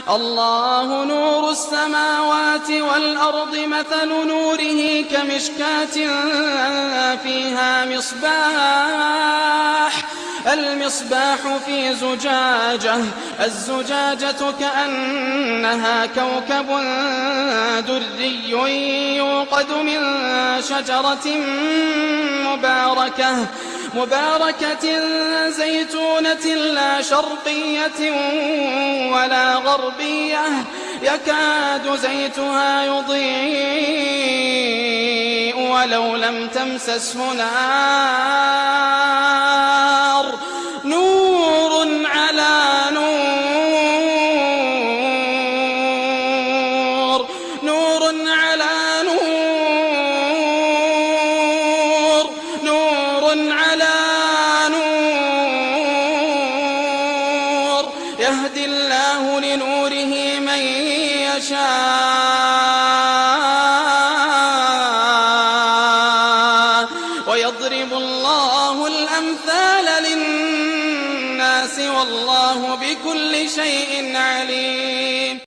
الله نور السماوات والأرض مثل نوره كمشكاة فيها المصباح في زجاجة الزجاجة كأنها كوكب دري يوقد من شجرة مباركة زيتونة لا شرقية ولا غربية يكاد زيتها يضيء ولو لم تمسسه نار نور على نور نور على نور نور على نور يهدي الله لنوره من يشاء ويضرب الله الأمثال للناس والله بكل شيء عليم.